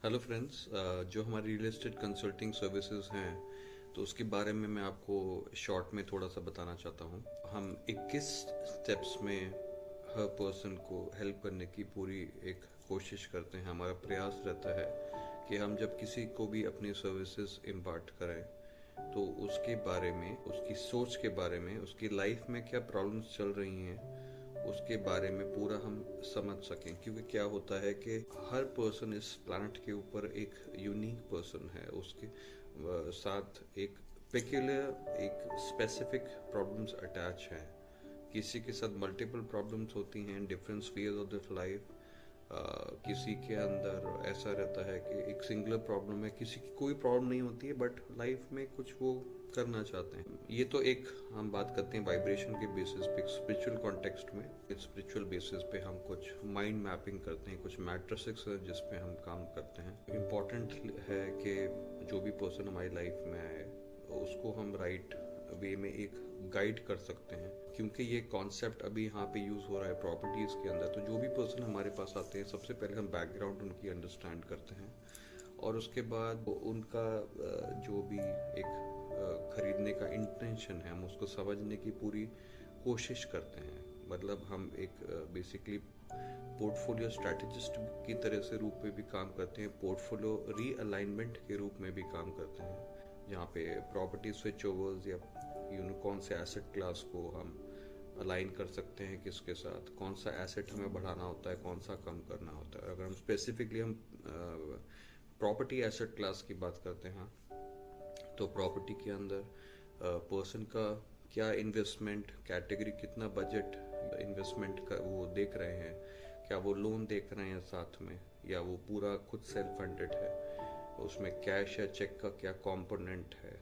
Hello friends, जो हमारी real estate consulting services हैं तो उसके बारे में मैं आपको शॉर्ट में थोड़ा सा बताना चाहता हूँ। हम 21 स्टेप्स में हर पर्सन को हेल्प करने की पूरी एक कोशिश करते हैं। हमारा प्रयास रहता है कि हम जब किसी को भी अपनी सर्विसेज इम्पार्ट करें तो उसके बारे में, उसकी सोच के बारे में, उसकी लाइफ में क्या प्रॉब्लम्स चल रही हैं उसके बारे में पूरा हम समझ सकें। क्योंकि क्या होता है कि हर पर्सन इस प्लानट के ऊपर एक यूनिक पर्सन है, उसके साथ एक पेक्यूलियर, एक स्पेसिफिक प्रॉब्लम्स अटैच हैं। किसी के साथ मल्टीपल प्रॉब्लम्स होती हैं, different spheres of this life. किसी के अंदर ऐसा रहता है कि एक सिंगुलर प्रॉब्लम है, किसी की कोई प्रॉब्लम नहीं होती है बट लाइफ में कुछ वो करना चाहते हैं। ये तो एक हम बात करते हैं वाइब्रेशन के बेसिस पे, स्पिरिचुअल कॉन्टेक्स्ट में। स्पिरिचुअल बेसिस पे हम कुछ माइंड मैपिंग करते हैं, कुछ मैट्रिसेस जिस पे हम काम करते हैं। इम्पॉर्टेंट है कि जो भी पर्सन हमारी लाइफ में आए उसको हम राइट वे में एक गाइड कर सकते हैं। क्योंकि ये कॉन्सेप्ट अभी यहाँ पे यूज़ हो रहा है प्रॉपर्टीज़ के अंदर, तो जो भी पर्सन हमारे पास आते हैं सबसे पहले हम बैकग्राउंड उनकी अंडरस्टैंड करते हैं और उसके बाद उनका जो भी एक खरीदने का इंटेंशन है हम उसको समझने की पूरी कोशिश करते हैं। मतलब हम एक बेसिकली पोर्टफोलियो स्ट्रैटेजिस्ट की तरह से रूप में भी काम करते हैं, पोर्टफोलियो रीअलाइनमेंट के रूप में भी काम करते हैं, जहाँ पे प्रॉपर्टी स्विच ओवर्स या कौन से एसेट क्लास को हम अलाइन कर सकते हैं, किसके साथ कौन सा एसेट हमें बढ़ाना होता है, कौन सा कम करना होता है। अगर हम स्पेसिफिकली हम प्रॉपर्टी एसेट क्लास की बात करते हैं तो प्रॉपर्टी के अंदर पर्सन का क्या इन्वेस्टमेंट कैटेगरी, कितना बजट इन्वेस्टमेंट का वो देख रहे हैं, क्या वो लोन देख रहे हैं साथ में, या वो पूरा खुद सेल्फ फंडेड है, उसमें कैश या चेक का क्या कंपोनेंट है,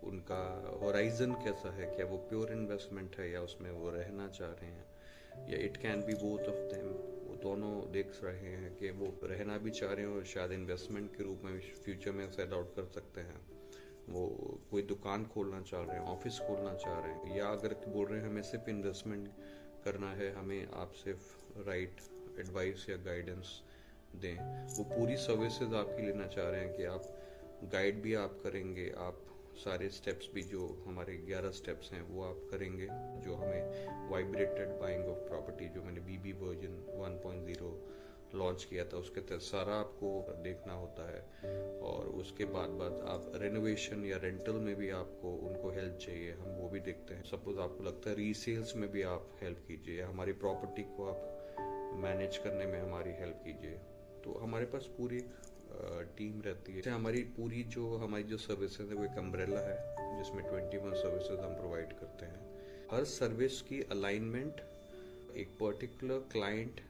उनका होराइजन कैसा है, क्या वो प्योर इन्वेस्टमेंट है या उसमें वो रहना चाह रहे हैं, या it can B both of them, वो दोनों देख रहे हैं कि वो रहना भी चाह रहे हैं और शायद इन्वेस्टमेंट के रूप में फ्यूचर में सेल आउट कर सकते हैं, वो कोई दुकान खोलना चाह रहे हैं, ऑफिस खोलना चाह रहे हैं, या अगर बोल रहे हैं हमें सिर्फ इन्वेस्टमेंट करना है, हमें आप सिर्फ राइट एडवाइस या गाइडेंस दें। वो पूरी सर्विसेज आपकी लेना चाह रहे हैं कि आप गाइड भी आप करेंगे, आप सारे स्टेप्स भी जो हमारे 11 स्टेप्स हैं वो आप करेंगे, जो हमें वाइब्रेटेड बाइंग ऑफ प्रॉपर्टी जो मैंने बीबी वर्जन 1.0 लॉन्च किया था उसके तहत सारा आपको देखना होता है। और उसके बाद आप रेनोवेशन या रेंटल में भी आपको उनको हेल्प चाहिए, हम वो भी देखते हैं। सपोज आपको लगता है रीसेल्स में भी आप हेल्प कीजिए, या हमारी प्रॉपर्टी को आप मैनेज करने में हमारी हेल्प कीजिए, तो हमारे पास पूरी टीम रहती है। हमारी जो सर्विसेज है वो एक अम्ब्रेला है जिसमें 21 सर्विसेज हम प्रोवाइड करते हैं। हर सर्विस की अलाइनमेंट एक पर्टिकुलर क्लाइंट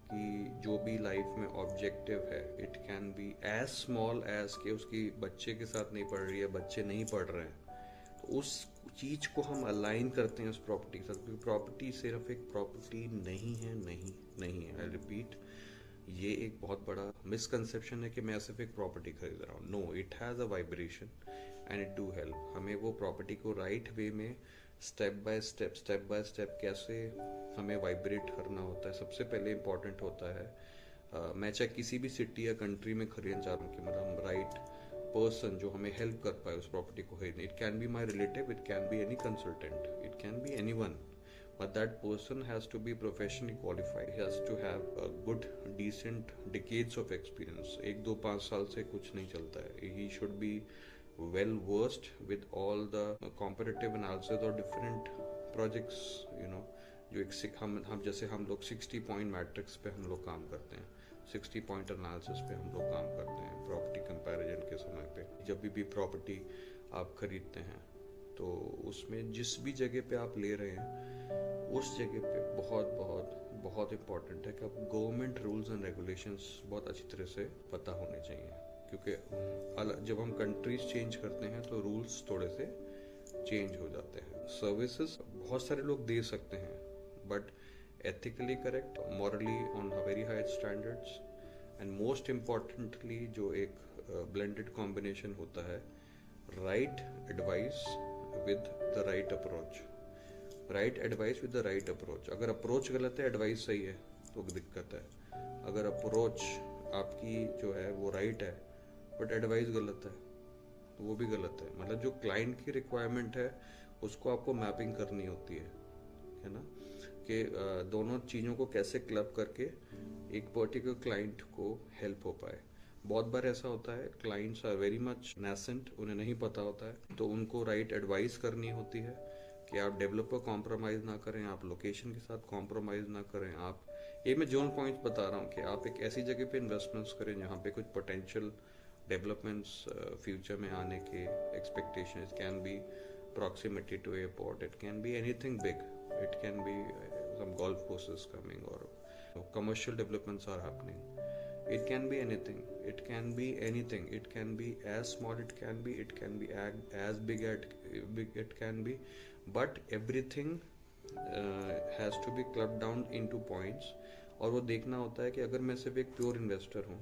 की जो भी लाइफ में ऑब्जेक्टिव है, it can be as small as के उसकी बच्चे के साथ नहीं पढ़ रही है, बच्चे नहीं पढ़ रहे हैं, तो उस चीज को हम अलाइन करते हैं उस प्रॉपर्टी के साथ। क्योंकि प्रॉपर्टी सिर्फ एक प्रॉपर्टी नहीं है, नहीं है, आई रिपीट, ये एक बहुत बड़ा मिसकंसेप्शन है कि मैं सिर्फ एक प्रॉपर्टी खरीद रहा हूँ। No, it has a vibration and it do help. हमें वो प्रॉपर्टी को राइट वे में स्टेप बाय स्टेप कैसे हमें वाइब्रेट करना होता है, सबसे पहले इम्पॉर्टेंट होता है। मैं चाहे किसी भी सिटी या कंट्री में खरीदना चाह रहा हूँ कि मतलब राइट पर्सन जो हमें हेल्प कर पाए उस प्रॉपर्टी को खरीदने। It can be my relative, it can be any consultant, it can be any one, but that person has to be professionally qualified. He has to have a good decent decades of experience. 1 2 5 साल से कुछ नहीं चलता है। He should be well versed with all the competitive analysis और different projects, जो एक हम जैसे हम लोग 60 पॉइंट मैट्रिक्स पे हम लोग काम करते हैं, 60 पॉइंट एनालिसिस पे हम लोग काम करते हैं प्रॉपर्टी कंपैरिजन के समय पे। जब भी प्रॉपर्टी आप खरीदते हैं तो उसमें जिस भी जगह पे आप ले रहे हैं उस जगह पे बहुत बहुत बहुत इम्पॉर्टेंट है कि आप गवर्नमेंट रूल्स एंड रेगुलेशंस बहुत अच्छी तरह से पता होने चाहिए। क्योंकि जब हम कंट्रीज चेंज करते हैं तो रूल्स थोड़े से चेंज हो जाते हैं। सर्विसेज बहुत सारे लोग दे सकते हैं but ethically correct, morally on very high standards, and most importantly जो एक ब्लेंडेड कॉम्बिनेशन होता है, right advice with the right approach. Right advice with the right approach. अगर अप्रोच गलत है, एडवाइस सही है तो दिक्कत है। अगर अप्रोच आपकी जो है वो राइट है बट एडवाइस गलत है, तो वो भी गलत है। मतलब जो क्लाइंट की रिक्वायरमेंट है उसको आपको मैपिंग करनी होती है ना, कि दोनों चीज़ों को कैसे क्लब करके एक पर्टिकुलर क्लाइंट को हेल्प हो पाए। बहुत बार ऐसा होता है clients are very much nascent, उन्हें नहीं पता होता है, तो उनको राइट एडवाइस करनी होती है कि आप डेवलपर कॉम्प्रोमाइज़ ना करें, आप लोकेशन के साथ कॉम्प्रोमाइज़ ना करें। आप ये मैं जोन पॉइंट्स बता रहा हूँ कि आप एक ऐसी जगह पे इन्वेस्टमेंट्स करें जहाँ पे कुछ पोटेंशियल डेवलपमेंट्स फ्यूचर में आने के expectations can be proximity to airport, it can be anything big, it can be some golf courses coming or commercial developments are happening, it can be anything, it can be anything, it can be as small, it can be as big it can be, but everything has to be clubbed down into points। और वो देखना होता है कि अगर मैं सिर्फ एक प्योर इन्वेस्टर हूँ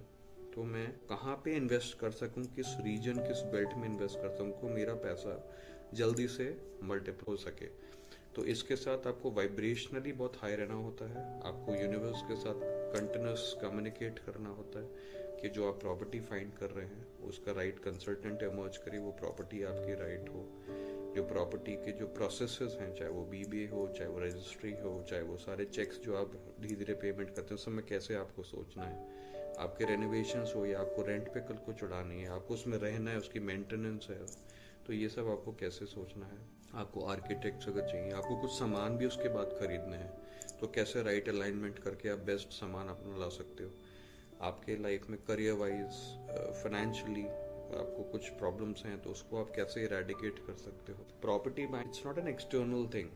तो मैं कहाँ पे इन्वेस्ट कर सकूँ, किस रीजन किस बेल्ट में इन्वेस्ट कर सकूँ, मेरा पैसा जल्दी से मल्टीपल हो सके। तो इसके साथ आपको वाइब्रेशनली बहुत हाई रहना होता है, आपको यूनिवर्स के साथ कंटिन्यूस कम्युनिकेट करना होता है कि जो आप प्रॉपर्टी फाइंड कर रहे हैं उसका राइट कंसल्टेंट इमर्ज करे, वो प्रॉपर्टी आपकी राइट हो। जो प्रॉपर्टी के जो प्रोसेसेस हैं, चाहे वो बीबीए हो, चाहे वो रजिस्ट्री हो, चाहे वो सारे चेक्स जो आप धीरे धीरे पेमेंट करते हैं, उस समय कैसे आपको सोचना है। आपके रेनोवेशंस हो या आपको रेंट पे कल को चढ़ानी है, आपको उसमें रहना है, उसकी मेंटेनेंस है, तो ये सब आपको कैसे सोचना है। आपको आर्किटेक्ट्स अगर चाहिए, आपको कुछ सामान भी उसके बाद खरीदने हैं, तो कैसे राइट अलाइनमेंट करके आप बेस्ट सामान अपना ला सकते हो। आपके लाइफ में करियर वाइज, फाइनेंशियली आपको कुछ प्रॉब्लम्स हैं तो उसको आप कैसे इरेडिकेट कर सकते हो। Property it's not an external thing,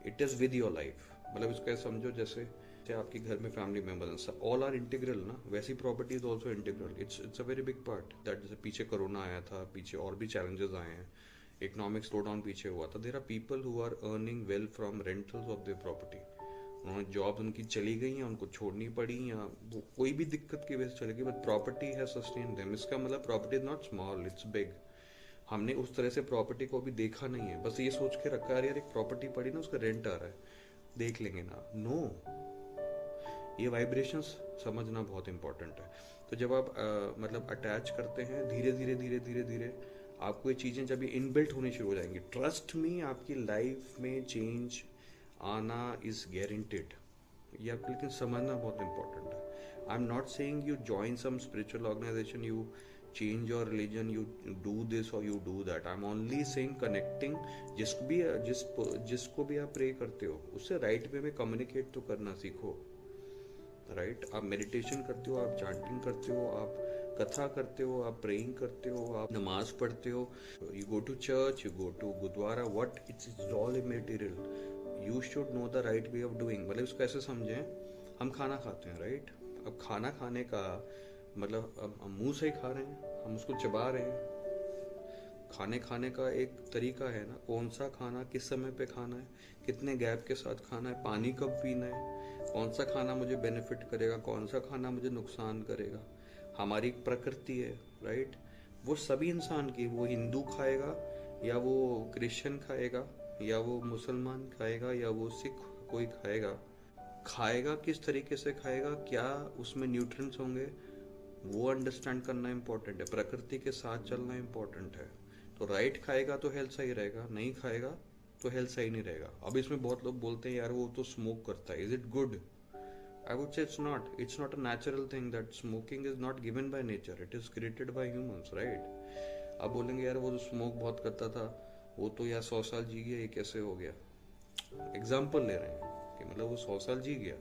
it is with your life. मतलब इसका समझो जैसे आपके घर में family members all are integral ना, वैसी property is also integral, it's a very big part that. जैसे पीछे कोरोना आया था, पीछे और भी चैलेंजेस आए हैं, इकोनॉमिक स्लो डाउन पीछे हुआ था, there are people who are earning well from rentals of their property. उन्होंने जॉब उनकी चली गई या उनको छोड़नी पड़ी या वो कोई भी दिक्कत की वजह से चली गई, बट प्रॉपर्टी है सस्टेन देम। इसका मतलब property is not small, it's big. हमने उस तरह से प्रॉपर्टी को अभी देखा नहीं है, बस ये सोच के रखा है यार एक प्रॉपर्टी पड़ी ना, उसका रेंट आ रहा है, देख लेंगे ना। नो, ये वाइब्रेशंस समझना बहुत इंपॉर्टेंट है। तो जब आप मतलब अटैच करते हैं धीरे धीरे धीरे धीरे धीरे आपको ये चीज़ें जब ये इनबिल्ट होनी शुरू हो जाएंगी, ट्रस्ट मी, आपकी लाइफ में चेंज आना इज गारंटेड। ये आपको लेकिन समझना बहुत इंपॉर्टेंट है। I am not saying you join some spiritual organisation, you change your religion, you do this or you do that. I'm only saying connecting, जिसको भी आप प्रे करते हो उससे राइट वे में कम्युनिकेट तो करना सीखो। राइट, आप मेडिटेशन करते हो, आप चैंटिंग करते हो, आप कथा करते हो, आप प्रेइंग करते हो, आप नमाज पढ़ते हो, you go to church, you go to gurdwara, what it's all immaterial. You should know the right way of doing. मतलब इसको ऐसे समझें, हम खाना खाते हैं, राइट। अब खाना खाने का मतलब अब हम मुंह से ही खा रहे हैं, हम उसको चबा रहे हैं। खाने का एक तरीका है ना, कौन सा खाना किस समय पे खाना है, कितने गैप के साथ खाना है, पानी कब पीना है, कौन सा खाना मुझे बेनिफिट करेगा, कौन सा खाना मुझे नुकसान करेगा। हमारी एक प्रकृति है, राइट। वो सभी इंसान की, वो हिंदू खाएगा या वो क्रिश्चियन खाएगा या वो मुसलमान खाएगा या वो सिख कोई खाएगा किस तरीके से खाएगा, क्या उसमें न्यूट्रिएंट्स होंगे, वो अंडरस्टैंड करना इम्पोर्टेंट है। प्रकृति के साथ चलना इम्पोर्टेंट है। तो राइट खाएगा तो हेल्थ सही रहेगा, नहीं खाएगा तो हेल्थ सही नहीं रहेगा। अब इसमें बहुत लोग बोलते हैं यार वो तो स्मोक करता है, is it good? I would say it's not a natural thing, that smoking is not given by nature, it is created by humans, right. अब बोलेंगे यार वो तो स्मोक बहुत करता था, वो तो यार 100 साल जी गया, ये कैसे हो गया? एग्जाम्पल ले रहे हैं कि मतलब वो 100 साल जी गया,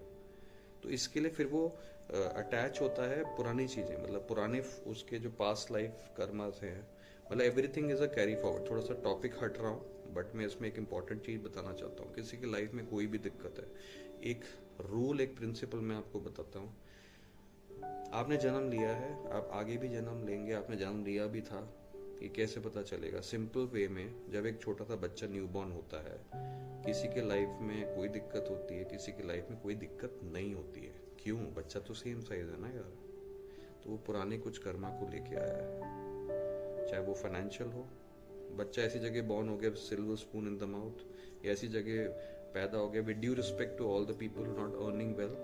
तो इसके लिए फिर वो अटैच होता है पुरानी चीज़ें, मतलब पुराने उसके जो पास्ट लाइफ कर्मास हैं। मतलब everything is a carry forward. थोड़ा सा टॉपिक हट रहा हूँ बट मैं इसमें एक इम्पॉर्टेंट चीज़ बताना चाहता हूँ। किसी की लाइफ में कोई भी दिक्कत है, एक रूल, एक प्रिंसिपल मैं आपको बताता हूँ। आपने जन्म लिया है, आप आगे भी जन्म लेंगे, आपने जन्म लिया भी था, ये कैसे पता चलेगा? सिंपल वे में, जब एक छोटा सा बच्चा न्यूबॉर्न होता है, किसी के लाइफ में कोई दिक्कत होती है, किसी की लाइफ में कोई दिक्कत नहीं होती है। क्यों? बच्चा तो सेम साइज है ना यार, तो वो पुराने कुछ कर्मा को लेके आया है। चाहे वो फाइनेंशियल हो, बच्चा ऐसी जगह बॉर्न हो गया silver spoon in the mouth, या ऐसी जगह पैदा हो गया, with due respect to all the people not earning well,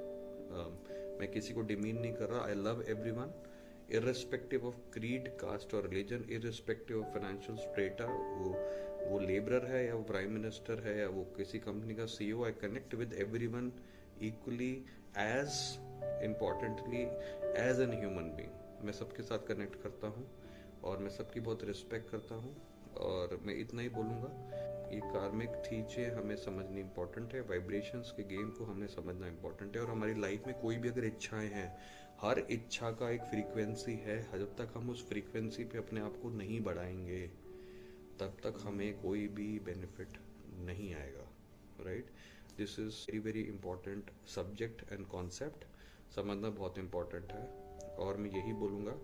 मैं किसी को डिमीन नहीं कर रहा, I love everyone irrespective of creed, caste और religion, irrespective of financial strata, वो लेबरर है या वो प्राइम मिनिस्टर है या वो किसी कंपनी का CEO, I connect with everyone equally, as importantly as an human being. मैं सबके साथ कनेक्ट करता हूँ और मैं सबकी बहुत रिस्पेक्ट करता हूँ। और मैं इतना ही बोलूँगा, ये कार्मिक चीज़ें हमें समझनी इम्पोर्टेंट है, वाइब्रेशंस के गेम को हमें समझना इम्पोर्टेंट है। और हमारी लाइफ में कोई भी अगर इच्छाएं हैं, हर इच्छा का एक फ्रीक्वेंसी है, जब तक हम उस फ्रीक्वेंसी पे अपने आप को नहीं बढ़ाएंगे तब तक हमें कोई भी बेनिफिट नहीं आएगा, right. This is very very important subject and concept, समझना बहुत इम्पॉर्टेंट है। और मैं यही बोलूँगा,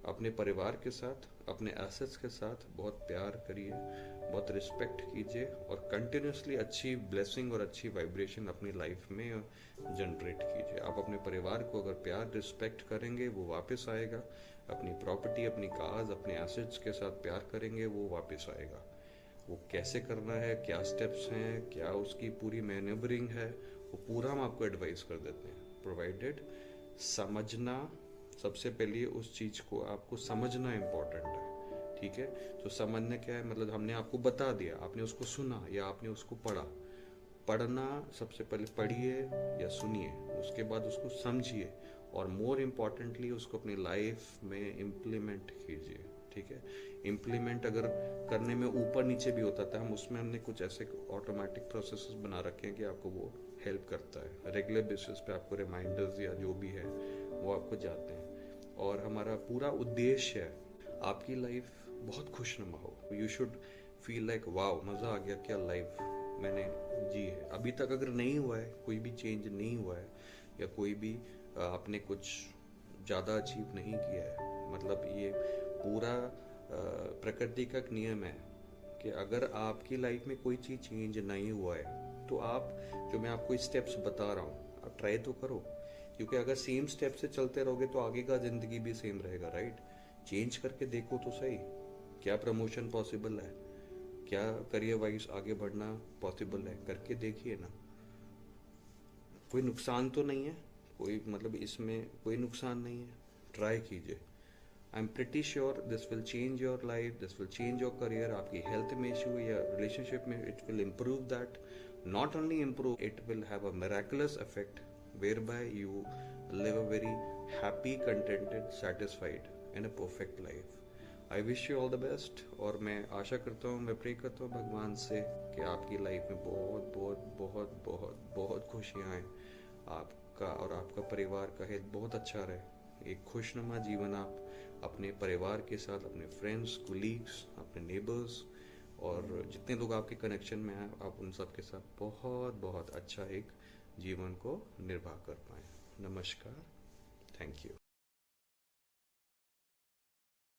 अपने परिवार के साथ, अपने एसेट्स के साथ बहुत प्यार करिए, बहुत रिस्पेक्ट कीजिए और कंटिन्यूसली अच्छी ब्लेसिंग और अच्छी वाइब्रेशन अपनी लाइफ में जनरेट कीजिए। आप अपने परिवार को अगर प्यार रिस्पेक्ट करेंगे वो वापस आएगा, अपनी प्रॉपर्टी, अपनी कार्स, अपने एसेट्स के साथ प्यार करेंगे वो वापस आएगा। वो कैसे करना है, क्या स्टेप्स हैं, क्या उसकी पूरी मैनेवरिंग है, वो पूरा हम आपको एडवाइस कर देते हैं, प्रोवाइडेड समझना। सबसे पहले उस चीज़ को आपको समझना इम्पोर्टेंट है, ठीक है। तो समझना क्या है, मतलब हमने आपको बता दिया, आपने उसको सुना या आपने उसको पढ़ा। पढ़ना सबसे पहले पढ़िए या सुनिए, उसके बाद उसको समझिए और मोर इम्पॉर्टेंटली उसको अपनी लाइफ में इम्प्लीमेंट कीजिए, ठीक है। इम्प्लीमेंट अगर करने में ऊपर नीचे भी होता था, हम उसमें हमने कुछ ऐसे ऑटोमेटिक प्रोसेसेस बना रखे हैं कि आपको वो हेल्प करता है। रेगुलर बेसिस पे आपको रिमाइंडर्स या जो भी है वो आपको जाते हैं। और हमारा पूरा उद्देश्य है आपकी लाइफ बहुत खुशनुमा हो। You should feel like wow, मज़ा आ गया, क्या लाइफ मैंने जी है। अभी तक अगर नहीं हुआ है, कोई भी चेंज नहीं हुआ है या कोई भी आपने कुछ ज़्यादा अचीव नहीं किया है, मतलब ये पूरा प्रकृति का एक नियम है कि अगर आपकी लाइफ में कोई चीज़ चेंज नहीं हुआ है तो आप, जो मैं आपको स्टेप्स बता रहा हूँ, आप ट्राई तो करो। क्योंकि अगर सेम स्टेप से चलते रहोगे तो आगे का ज़िंदगी भी सेम रहेगा, राइट। चेंज करके देखो तो सही, क्या प्रमोशन पॉसिबल है, क्या करियर वाइज आगे बढ़ना पॉसिबल है, करके देखिए ना। कोई नुकसान तो नहीं है, कोई मतलब इसमें कोई नुकसान नहीं है, ट्राई कीजिए। I am pretty sure this will change your life, this will change your career. आपकी हेल्थ में इशू या रिलेशनशिप में, it will improve that, not only improve, it will have a miraculous effect whereby you live a very happy, contented, satisfied and a perfect life. I wish you all the best। और मैं आशा करता हूँ, मैं pray करता हूँ भगवान से कि आपकी लाइफ में बहुत बहुत बहुत बहुत बहुत खुशियाँ आएँ, आपका और आपका परिवार का हेल्थ बहुत अच्छा रहे, एक खुशनुमा जीवन आप अपने परिवार के साथ, अपने फ्रेंड्स, कोलीग्स, अपने नेबर्स और जितने लोग आपके कनेक्शन में हैं, आप उन सब के साथ बहुत बहुत अच्छा एक जीवन को निर्वाह कर पाएँ। नमस्कार, थैंक यू।